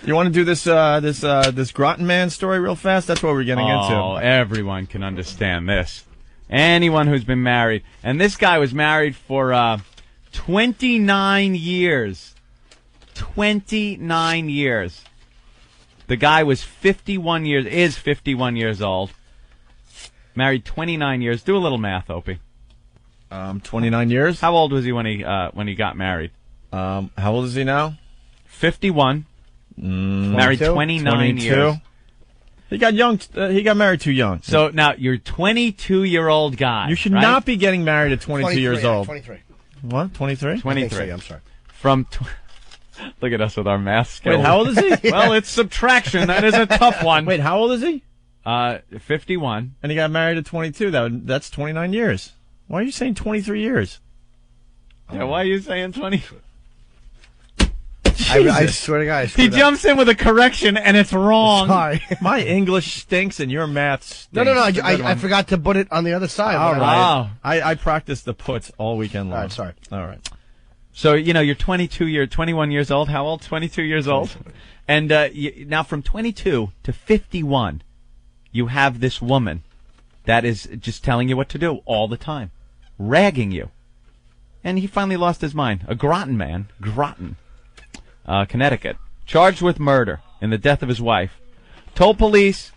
You want to do this Groton man story real fast? That's what we're getting into. Oh, everyone can understand this. Anyone who's been married. And this guy was married for 29 years. 29 years. The guy was 51 years old. Married 29 years. Do a little math, Opie. 29 years? How old was he when he got married? How old is he now? 51. Married 29 years. He got young. He got married too young. So now you're a 22-year-old guy. You should right? not be getting married at 22 years old. 23. What? 23? 23. I'm sorry. Look at us with our math skills. Wait, how old is he? Well, it's subtraction. That is a tough one. Wait, how old is he? 51. And he got married at 22. That's 29 years. Why are you saying 23 years? Yeah, why are you saying 20? I swear to God. He jumps in with a correction, and it's wrong. Sorry. My English stinks, and your math stinks. No. I forgot to put it on the other side. All right. Wow. I practiced the puts all weekend long. All right, sorry. All right. So, you're 21 years old. How old? 22 years old. And now from 22 to 51, you have this woman that is just telling you what to do all the time, ragging you. And he finally lost his mind. A Groton man, Connecticut, charged with murder in the death of his wife, told police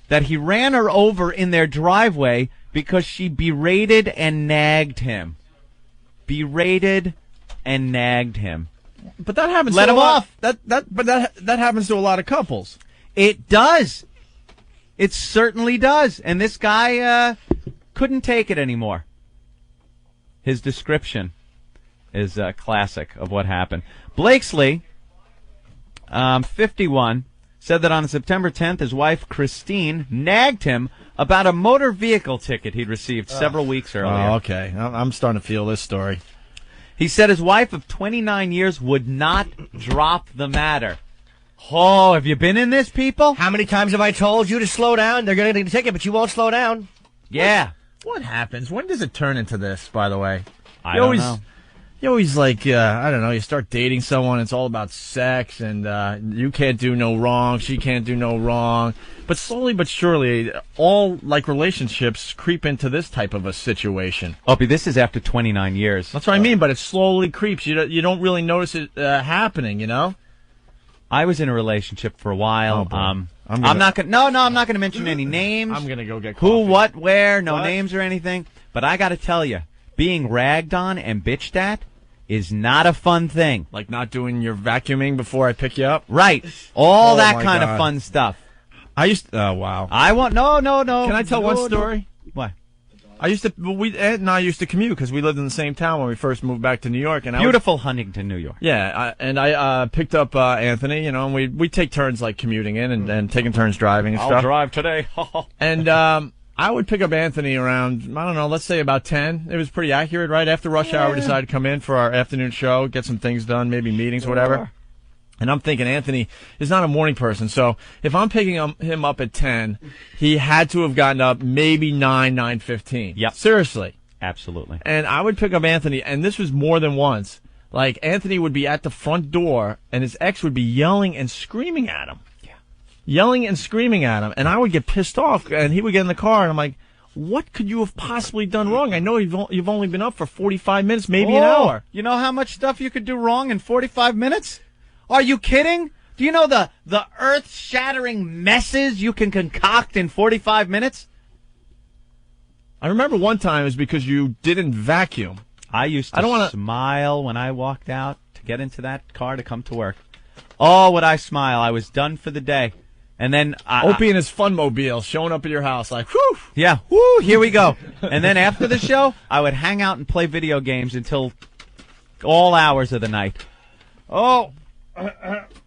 that he ran her over in their driveway because she berated and nagged him. Berated and nagged him. But that happens. Let him off. But that happens to a lot of couples. It does. It certainly does. And this guy couldn't take it anymore. His description is classic of what happened. Blakesley, 51, said that on September 10th, his wife, Christine, nagged him about a motor vehicle ticket he'd received several weeks earlier. Oh, okay. I'm starting to feel this story. He said his wife of 29 years would not drop the matter. Oh, have you been in this, people? How many times have I told you to slow down? They're going to get a ticket, but you won't slow down. Yeah. What happens? When does it turn into this, by the way? I don't know. You always I don't know, you start dating someone, it's all about sex, and you can't do no wrong, she can't do no wrong. But slowly but surely, all, relationships creep into this type of a situation. Opie, this is after 29 years. That's what I mean, but it slowly creeps. You don't really notice it happening, you know? I was in a relationship for a while. Oh, I'm not gonna mention any names. I'm gonna go get coffee. Who, what, where, no names or anything. But I gotta tell you, being ragged on and bitched at is not a fun thing. Like not doing your vacuuming before I pick you up? Right. All that my kind God. of fun stuff. Oh, wow. No. Can I tell one story? What? Ed and I used to commute because we lived in the same town when we first moved back to New York. And Beautiful Huntington, New York. Yeah, I picked up Anthony, and we take turns commuting in and taking turns driving and stuff. I'll drive today. And I would pick up Anthony around, I don't know, let's say about 10. It was pretty accurate, right? After rush hour, we decided to come in for our afternoon show, get some things done, maybe meetings, whatever. And I'm thinking Anthony is not a morning person, so if I'm picking him up at 10, he had to have gotten up maybe 9:15. Yep. Seriously. Absolutely. And I would pick up Anthony, and this was more than once. Anthony would be at the front door, and his ex would be yelling and screaming at him. Yelling and screaming at him, and I would get pissed off, and he would get in the car, and I'm like, what could you have possibly done wrong? I know you've only been up for 45 minutes, maybe an hour. You know how much stuff you could do wrong in 45 minutes? Are you kidding? Do you know the earth-shattering messes you can concoct in 45 minutes? I remember one time it was because you didn't vacuum. I used to smile when I walked out to get into that car to come to work. Oh, would I smile. I was done for the day. And then Opie and his funmobile showing up at your house whew. Yeah, whoo, here we go. And then after the show, I would hang out and play video games until all hours of the night. Oh,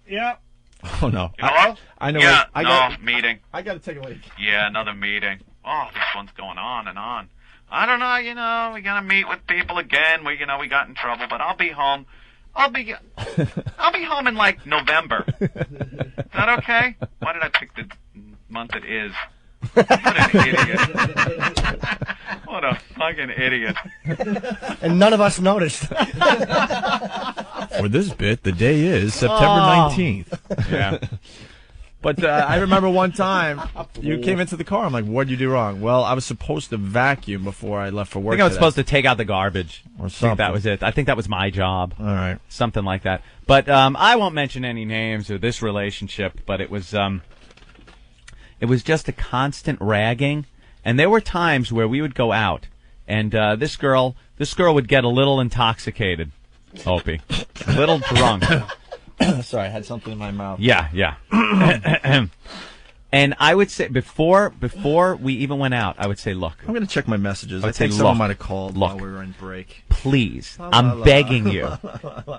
yeah. Oh, no. Hello? I know. Yeah, meeting. I got to take a leak. Yeah, another meeting. Oh, this one's going on and on. I don't know, we gotta meet with people again. We got in trouble, but I'll be home. I'll be home in November. Is that okay? Why did I pick the month it is? What an idiot. What a fucking idiot. And none of us noticed. For this bit, the day is September 19th. Yeah. But I remember one time you came into the car. I'm like, "What'd you do wrong?" Well, I was supposed to vacuum before I left for work. I think I was today. supposed to take out the garbage. Or I think something. that was it. I think that was my job. All right. Something like that. But I won't mention any names or this relationship, but it was just a constant ragging. And there were times where we would go out, and this girl would get a little intoxicated, Opie. A little drunk. Sorry, I had something in my mouth. Yeah. And I would say, before we even went out, I would say, look. I'm going to check my messages. I would say, think someone look, might have called look. while we were in break. Please, I'm begging you,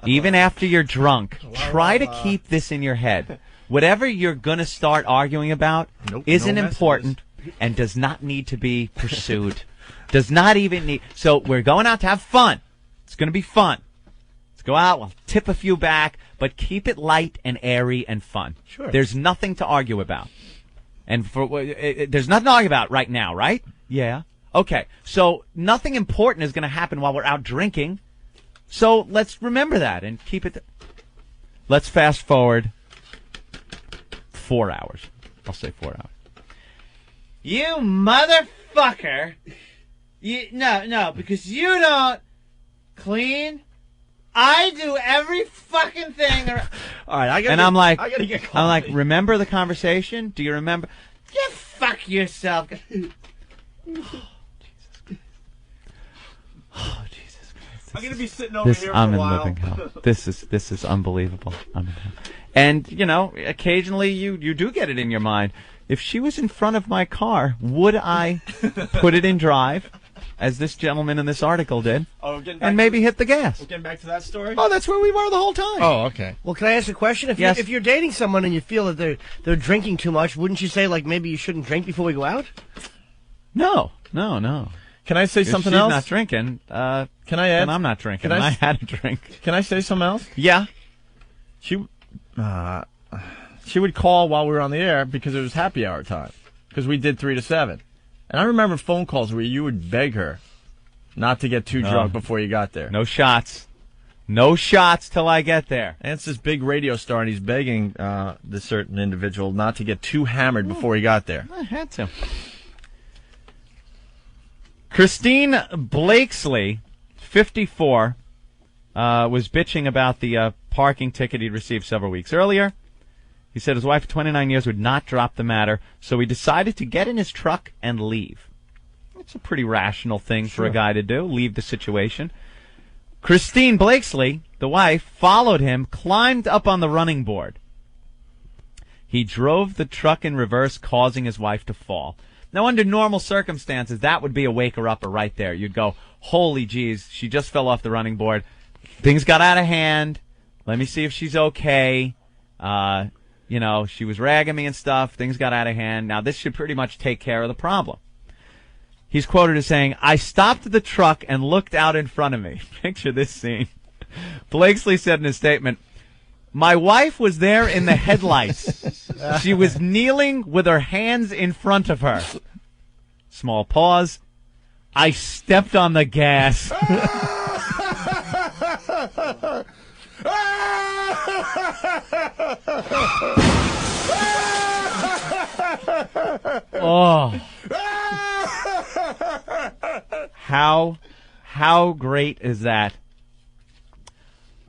even after you're drunk, try to keep this in your head. Whatever you're going to start arguing about isn't important and does not need to be pursued. Does not even need. So we're going out to have fun. It's going to be fun. Let's go out. We'll tip a few back, but keep it light and airy and fun. Sure. There's nothing to argue about. And there's nothing to argue about right now, right? Yeah. Okay. So nothing important is going to happen while we're out drinking. So let's remember that and keep it. Let's fast forward 4 hours. I'll say 4 hours. You motherfucker. No, because you don't clean. I do every fucking thing. All right, I'm like, coffee. remember the conversation? Do you remember? You fuck yourself. Oh, Jesus Christ. I'm gonna be sitting over here for I'm a in while. living hell. This is unbelievable. And occasionally you do get it in your mind. If she was in front of my car, would I put it in drive, as this gentleman in this article did, and maybe hit the gas? We're getting back to that story? Oh, that's where we were the whole time. Oh, okay. Well, can I ask a question? If you're dating someone and you feel that they're drinking too much, wouldn't you say, like, maybe you shouldn't drink before we go out? No. Can I say If something she's else? not drinking, Can I add? then I'm not drinking. Can I I s- had a drink. Can I say something else? Yeah. She would call while we were on the air because it was happy hour time, because we did 3 to 7. And I remember phone calls where you would beg her not to get too drunk before you got there. No shots. No shots till I get there. And it's this big radio star, and he's begging this certain individual not to get too hammered before he got there. I had to. Christine Blakesley, 54, was bitching about the parking ticket he'd received several weeks earlier. He said his wife of 29 years would not drop the matter, so he decided to get in his truck and leave. It's a pretty rational thing for a guy to do, leave the situation. Christine Blakesley, the wife, followed him, climbed up on the running board. He drove the truck in reverse, causing his wife to fall. Now, under normal circumstances, that would be a waker-upper right there. You'd go, holy jeez, she just fell off the running board. Things got out of hand. Let me see if she's okay. She was ragging me and stuff. Things got out of hand. Now, this should pretty much take care of the problem. He's quoted as saying, I stopped the truck and looked out in front of me. Picture this scene. Blakesley said in his statement, my wife was there in the headlights. She was kneeling with her hands in front of her. Small pause. I stepped on the gas. Oh. How great is that?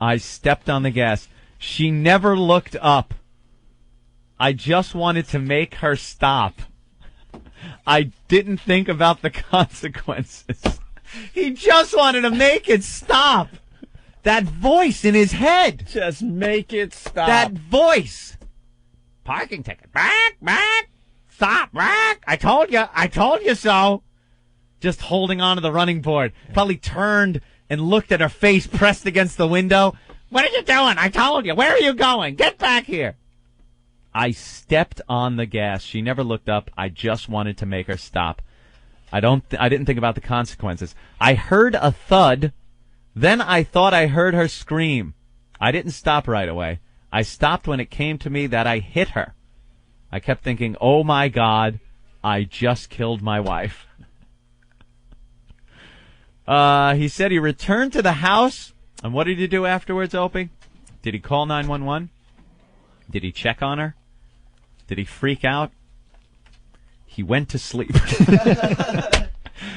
I stepped on the gas. She never looked up. I just wanted to make her stop. I didn't think about the consequences. He just wanted to make it stop. That voice in his head. Just make it stop. That voice. Parking ticket. Back. Stop. Back. I told you so. Just holding onto the running board. Probably turned and looked at her face pressed against the window. What are you doing? I told you. Where are you going? Get back here. I stepped on the gas. She never looked up. I just wanted to make her stop. I didn't think about the consequences. I heard a thud. Then I thought I heard her scream. I didn't stop right away. I stopped when it came to me that I hit her. I kept thinking, oh my God, I just killed my wife. He said he returned to the house And what did he do afterwards, Opie? Did he call 911? Did he check on her? Did he freak out? He went to sleep.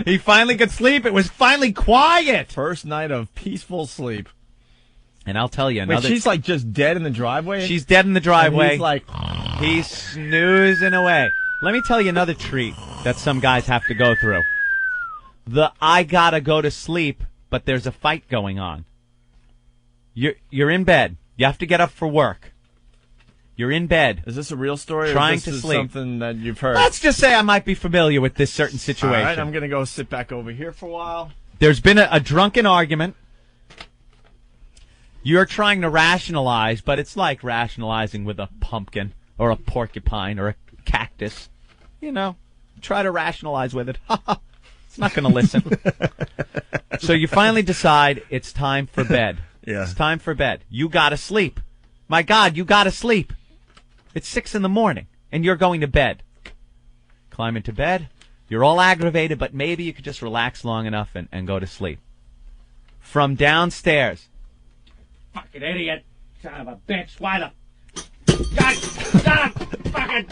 He finally could sleep. It was finally quiet. First night of peaceful sleep. And I'll tell you Wait, she's like just dead in the driveway? She's dead in the driveway. And he's like... He's snoozing away. Let me tell you another treat that some guys have to go through. I gotta go to sleep, but there's a fight going on. You're in bed. You have to get up for work. You're in bed. Is this a real story? Trying or is this to sleep. Something that you've heard? Let's just say I might be familiar with this certain situation. All right, I'm going to go sit back over here for a while. There's been a drunken argument. You're trying to rationalize, but it's like rationalizing with a pumpkin or a porcupine or a cactus. You know, try to rationalize with it. It's not going to listen. So you finally decide it's time for bed. Yeah. It's time for bed. You got to sleep. My God, you got to sleep. It's 6 a.m, and you're going to bed. Climb into bed. You're all aggravated, but maybe you could just relax long enough and go to sleep. From downstairs. Fucking idiot. Son of a bitch. Why the... God, son of a fucking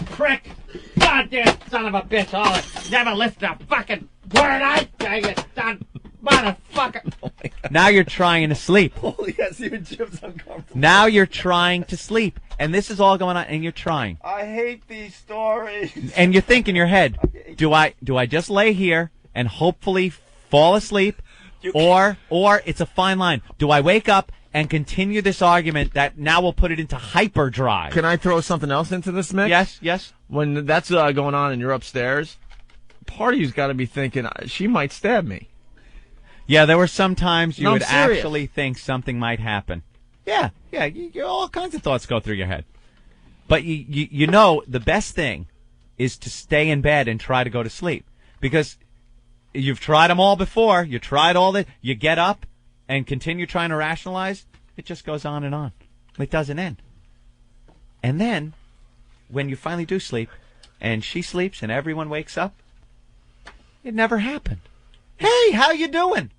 prick. Goddamn son of a bitch. All it. Never listen to fucking word I say, you son motherfucker. Oh now you're trying to sleep. Holy yes, even Jim's uncomfortable. Now you're trying to sleep. And this is all going on, and you're trying. I hate these stories. And you think in your head, do I just lay here and hopefully fall asleep? Or it's a fine line. Do I wake up and continue this argument that now will put it into hyperdrive? Can I throw something else into this mix? Yes. When that's going on and you're upstairs, part of you's got to be thinking, she might stab me. Yeah, there were some times you would serious. actually think something might happen. Yeah, all kinds of thoughts go through your head. But you know the best thing is to stay in bed and try to go to sleep. Because you've tried them all before. You tried all that. You get up and continue trying to rationalize. It just goes on and on. It doesn't end. And then, when you finally do sleep, and she sleeps and everyone wakes up, it never happened. Hey, how you doing?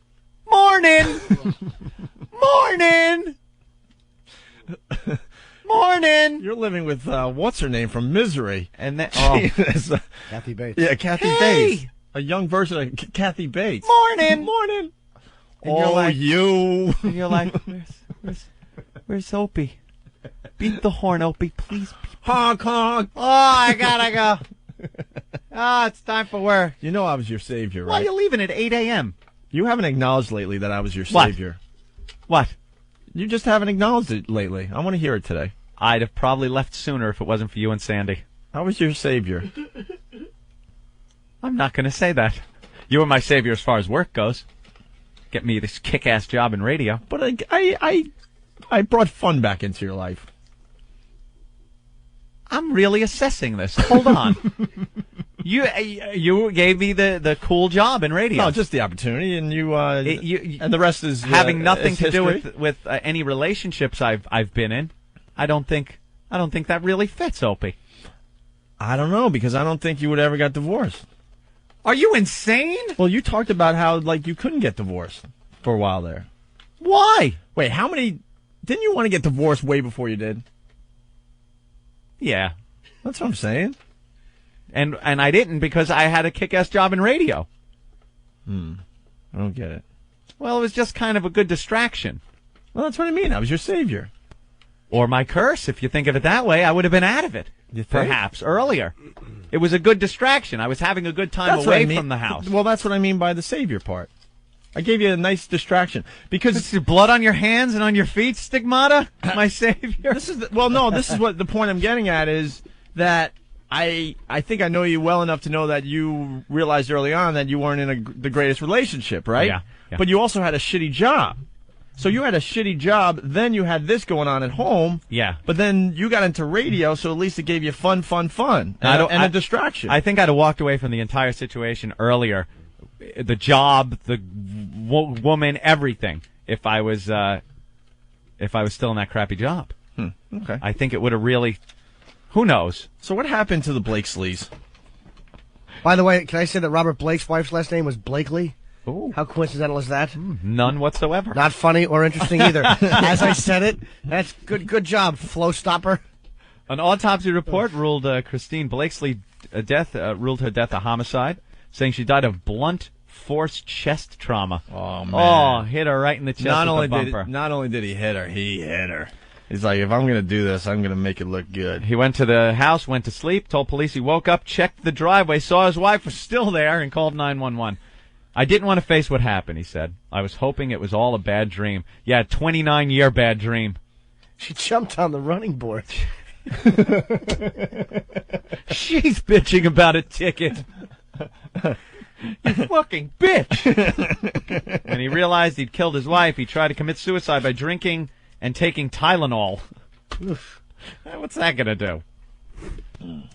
Morning. Morning. Morning. You're living with what's her name from Misery, and then Kathy Bates. Yeah, Kathy Bates, a young version of Kathy Bates. Morning. And you're like, And you're like, where's Opie? Beat the horn, Opie, please. Honk, honk. Oh, I gotta go. It's time for work. You know I was your savior, right? Why are you leaving at 8 a.m.? You haven't acknowledged lately that I was your savior. What? You just haven't acknowledged it lately. I want to hear it today. I'd have probably left sooner if it wasn't for you and Sandy. I was your savior. I'm not going to say that. You were my savior as far as work goes. Get me this kick-ass job in radio. But I brought fun back into your life. I'm really assessing this. Hold on. You gave me the cool job in radio. No, just the opportunity, and and the rest is having nothing is to do history. with any relationships I've been in. I don't think that really fits, Opie. I don't know, because I don't think you would ever got divorced. Are you insane? Well, you talked about how you couldn't get divorced for a while there. Why? Wait, how many? Didn't you want to get divorced way before you did? Yeah, that's what I'm saying. And I didn't because I had a kick-ass job in radio. I don't get it. Well, it was just kind of a good distraction. Well, that's what I mean. I was your savior. Or my curse, if you think of it that way. I would have been out of it, perhaps, earlier. It was a good distraction. I was having a good time away from the house. Well, that's what I mean by the savior part. I gave you a nice distraction. Because is blood on your hands and on your feet, Stigmata? My savior? This is what the point I'm getting at is that I think I know you well enough to know that you realized early on that you weren't in the greatest relationship, right? Yeah. But you also had a shitty job. So you had a shitty job, then you had this going on at home. Yeah. But then you got into radio, so at least it gave you fun, and a distraction. I think I'd have walked away from the entire situation earlier. The job, the woman, everything. If I was still in that crappy job. Okay. I think it would have really. Who knows? So what happened to the Blakesleys? By the way, can I say that Robert Blake's wife's last name was Blakely? Ooh. How coincidental is that? None whatsoever. Not funny or interesting either. As I said it, that's good job, flow stopper. An autopsy report ruled Christine Blakesley ruled her death a homicide, saying she died of blunt force chest trauma. Oh, man. Oh, hit her right in the chest with a bumper. Not only did he hit her, he hit her. He's like, if I'm going to do this, I'm going to make it look good. He went to the house, went to sleep, told police he woke up, checked the driveway, saw his wife was still there, and called 911. I didn't want to face what happened, he said. I was hoping it was all a bad dream. Yeah, 29-year bad dream. She jumped on the running board. She's bitching about a ticket. You fucking bitch. When he realized he'd killed his wife, he tried to commit suicide by drinking and taking Tylenol. What's that going to do?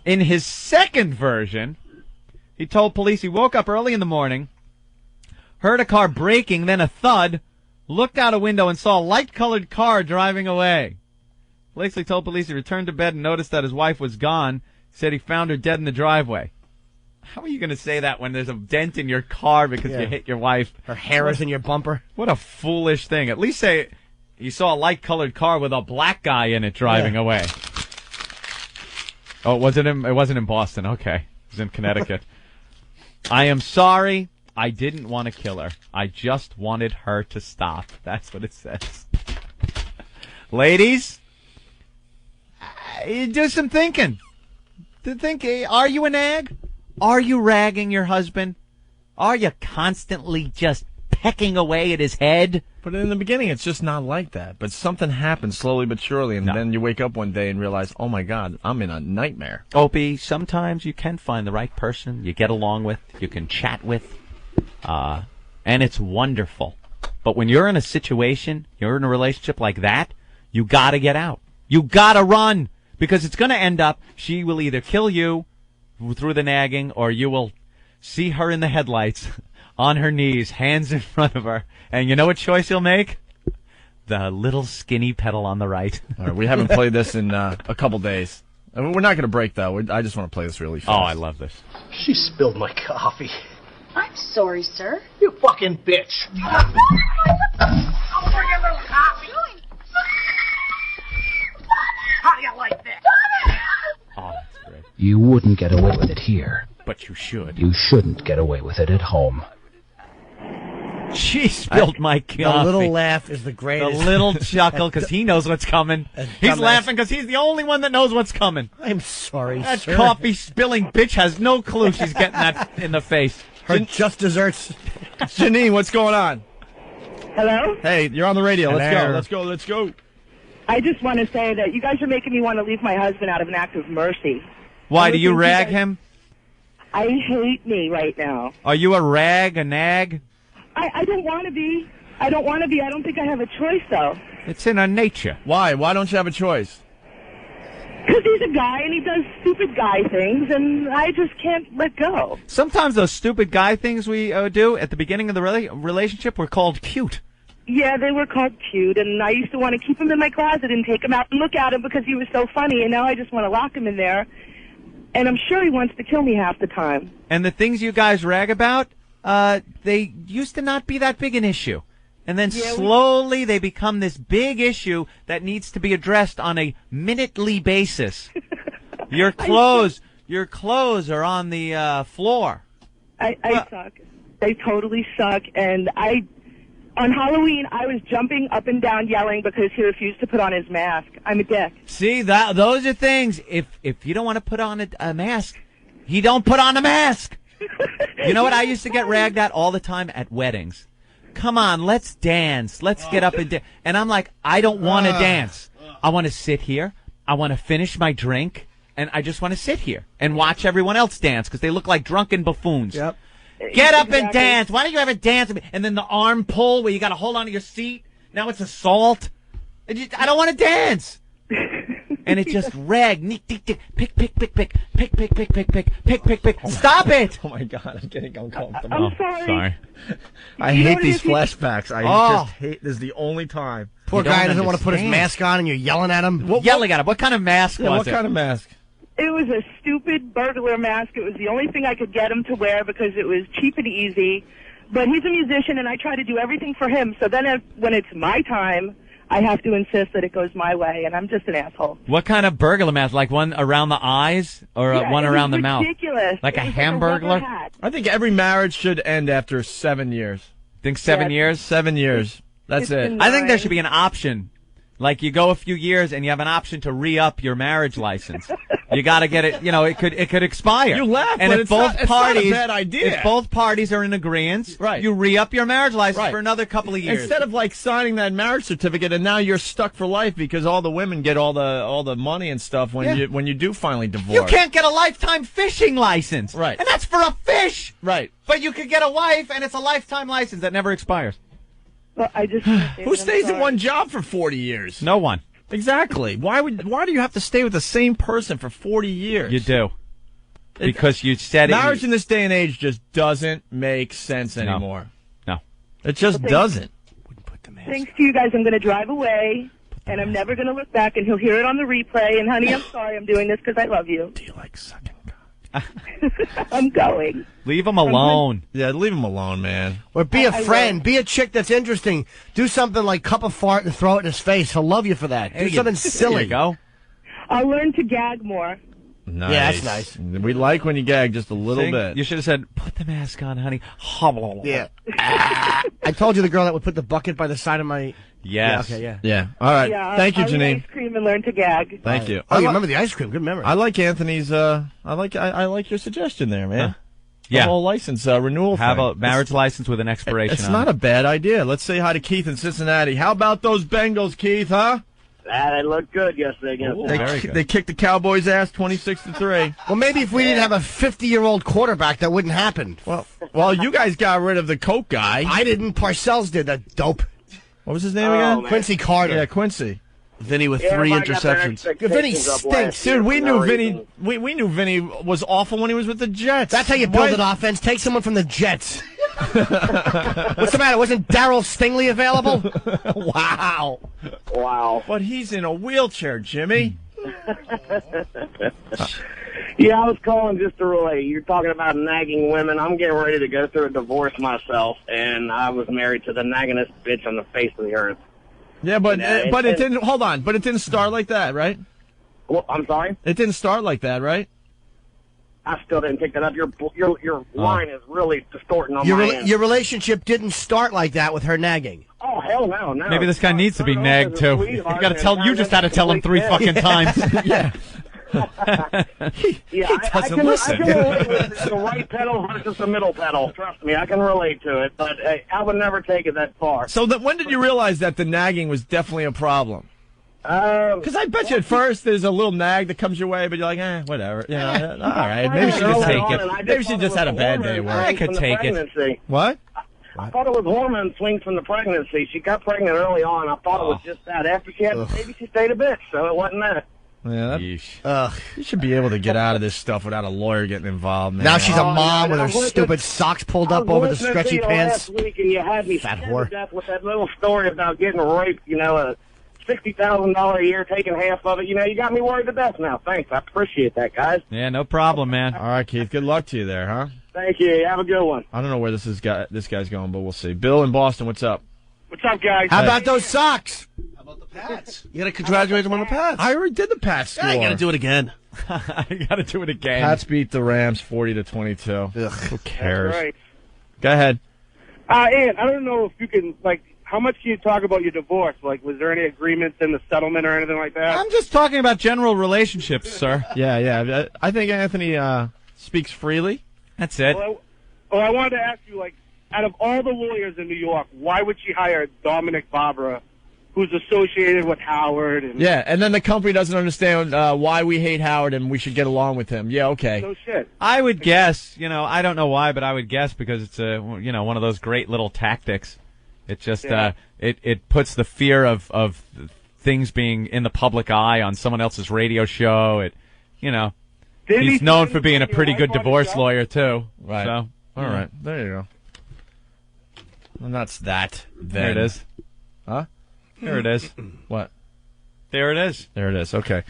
In his second version, he told police he woke up early in the morning, heard a car braking, then a thud, looked out a window and saw a light-colored car driving away. Blakesley told police he returned to bed and noticed that his wife was gone. He said he found her dead in the driveway. How are you going to say that when there's a dent in your car because you hit your wife? Her hair is in your bumper. What a foolish thing. At least say you saw a light-colored car with a black guy in it driving away. Oh, it wasn't in Boston. Okay. It was in Connecticut. I am sorry. I didn't want to kill her. I just wanted her to stop. That's what it says. Ladies, do some thinking. Are you a nag? Are you ragging your husband? Are you constantly just pecking away at his head? But in the beginning, it's just not like that. But something happens slowly but surely, and then you wake up one day and realize, oh, my God, I'm in a nightmare. Opie, sometimes you can find the right person you get along with, you can chat with, and it's wonderful. But when you're in a situation, you're in a relationship like that, you got to get out. You got to run, because it's going to end up, she will either kill you through the nagging, or you will see her in the headlights, on her knees, hands in front of her, and you know what choice you'll make? The little skinny pedal on the right. All right, we haven't played this in a couple days. I mean, we're not going to break, though. I just want to play this really fast. Oh, I love this. She spilled my coffee. I'm sorry, sir. You fucking bitch. I'll bring a little coffee. How do you like that? Oh, that's great. You wouldn't get away with it here. But you should. You shouldn't get away with it at home. She spilled my coffee. The little laugh is the greatest. The little chuckle because he knows what's coming. He's laughing because he's the only one that knows what's coming. I'm sorry, that sir. coffee spilling bitch has no clue she's getting that in the face. Her just desserts. Janine, what's going on? Hello? Hey, you're on the radio. Hello. Let's go. I just want to say that you guys are making me want to leave my husband out of an act of mercy. Why, do you rag him? I hate me right now. Are you a rag, a nag? I don't want to be. I don't want to be. I don't think I have a choice, though. It's in our nature. Why? Why don't you have a choice? Because he's a guy and he does stupid guy things, and I just can't let go. Sometimes those stupid guy things we do at the beginning of the relationship were called cute. Yeah, they were called cute, and I used to want to keep him in my closet and take him out and look at him because he was so funny, and now I just want to lock him in there. And I'm sure he wants to kill me half the time. And the things you guys rag about, they used to not be that big an issue. And then slowly they become this big issue that needs to be addressed on a minutely basis. Your clothes are on the floor. I suck. I totally suck. And on Halloween, I was jumping up and down yelling because he refused to put on his mask. I'm a dick. See, those are things. If you don't want to put on a mask, he don't put on a mask. You know what? I used to get ragged at all the time at weddings. Come on, let's dance. Let's get up and dance. And I'm like, I don't want to dance. I want to sit here. I want to finish my drink. And I just want to sit here and watch everyone else dance because they look like drunken buffoons. Yep. Get up and dance. Why don't you have a dance? And then the arm pull where you got to hold on to your seat. Now it's assault. I don't want to dance. And it just rag. Pick. Stop it. Oh, my God. I'm getting uncomfortable. I'm sorry. I hate these flashbacks. I just hate this. Is the only time. Poor guy doesn't want to put his mask on and you're yelling at him. Yelling at him. What kind of mask was it? What kind of mask? It was a stupid burglar mask. It was the only thing I could get him to wear because it was cheap and easy. But he's a musician, and I try to do everything for him. So then when it's my time, I have to insist that it goes my way, and I'm just an asshole. What kind of burglar mask? Like one around the eyes or one around the mouth? Ridiculous. Like a hamburglar? I think every marriage should end after 7 years. Think 7 years? 7 years. That's it. I think there should be an option. Like you go a few years and you have an option to re-up your marriage license. You got to get it. You know, it could expire. You laugh, and but if both parties, it's not a bad idea. If both parties are in agreement, right, you re-up your marriage license for another couple of years. Instead of like signing that marriage certificate, and now you're stuck for life because all the women get all the money and stuff when you do finally divorce. You can't get a lifetime fishing license, right? And that's for a fish, right? But you could get a wife, and it's a lifetime license that never expires. Well, I just who stays in one job for 40 years? No one. Exactly. Why do you have to stay with the same person for 40 years? You do. Because you said marriage in this day and age just doesn't make sense anymore. No. It just doesn't. Thanks to you guys, I'm going to drive away, and I'm never going to look back, and he'll hear it on the replay. And, honey, I'm sorry I'm doing this because I love you. Do you like sucking? I'm going. Leave him alone. Yeah, leave him alone, man. Or be a friend. Be a chick that's interesting. Do something like cup a fart and throw it in his face. He'll love you for that. Do something silly. There you go. I'll learn to gag more. Nice. Yeah, that's nice. We like when you gag just a little bit. You should have said, put the mask on, honey. Yeah. I told you the girl that would put the bucket by the side of my... Yes. Yeah, okay, yeah. Yeah. All right. Yeah, Thank you, I'll Janine. eat ice cream and learn to gag. Thank you. Oh, you remember the ice cream? Good memory. I like Anthony's. I like your suggestion there, man. Yeah. The whole license renewal. Have thing. a marriage license with an expiration. It's not a bad idea. Let's say hi to Keith in Cincinnati. How about those Bengals, Keith? Huh? They looked good yesterday against They kicked the Cowboys' ass 26-3. Well, maybe if we didn't have a 50-year-old quarterback, that wouldn't happen. Well, you guys got rid of the Coke guy. I didn't. Parcells did. That dope. What was his name again? Man. Quincy Carter. Yeah, Quincy. Vinny with 3 interceptions. Vinny stinks, dude. We knew Vinny. We knew Vinny was awful when he was with the Jets. That's how you build an offense. Take someone from the Jets. What's the matter? Wasn't Darryl Stingley available? Wow. But he's in a wheelchair, Jimmy. Yeah, I was calling just to relate. You're talking about nagging women. I'm getting ready to go through a divorce myself, and I was married to the naggingest bitch on the face of the earth. Yeah, but it didn't. Hold on, but it didn't start like that, right? Well, I'm sorry. It didn't start like that, right? I still didn't pick that up. Your line is really distorting on my end. Your relationship didn't start like that with her nagging. Oh, hell no. Maybe this guy needs to be nagged too. You just had to tell him 3 fucking times. Yeah. He doesn't listen. I can relate with the right pedal versus the middle pedal. Trust me, I can relate to it, but I would never take it that far. So when did you realize that the nagging was definitely a problem? Because I bet you at first there's a little nag that comes your way, but you're like, whatever. You know, all right, maybe she just take it. Maybe she just had a bad day at work. I could take it. What? I thought it was hormone swings from the pregnancy. She got pregnant early on. I thought it was just that. After she had the baby, she stayed a bitch, so it wasn't that. Yeah, you should be able to get out of this stuff without a lawyer getting involved, man. Now she's a mom with her stupid socks pulled up over the stretchy pants. Last week, and you had me fat scared whore. to death with that little story about getting raped. You know, a $60,000 a year, taking half of it. You know, you got me worried to death now. Thanks, I appreciate that, guys. Yeah, no problem, man. All right, Keith. Good luck to you there, huh? Thank you. Have a good one. I don't know where this guy's going, but we'll see. Bill in Boston, what's up? What's up, guys? How about those socks? How about the Pats? You got to congratulate them on the Pats. I already did the Pats score. Yeah, you got to do it again. You got to do it again. Pats beat the Rams 40-22. Who cares? That's right. Go ahead. Ian, I don't know if you can, how much can you talk about your divorce? Was there any agreements in the settlement or anything like that? I'm just talking about general relationships, sir. Yeah. I think Anthony speaks freely. That's it. Well, I wanted to ask you, out of all the lawyers in New York, why would she hire Dominic Barbara, who's associated with Howard? And then the company doesn't understand why we hate Howard and we should get along with him. Yeah, okay. No shit. I would guess, I don't know why, but I would guess because it's one of those great little tactics. It just it puts the fear of things being in the public eye on someone else's radio show. He's known for being a pretty good divorce lawyer too. Right. So, all right. There you go. And that's that. Then. There it is. Huh? There it is. What? There it is. There it is. Okay.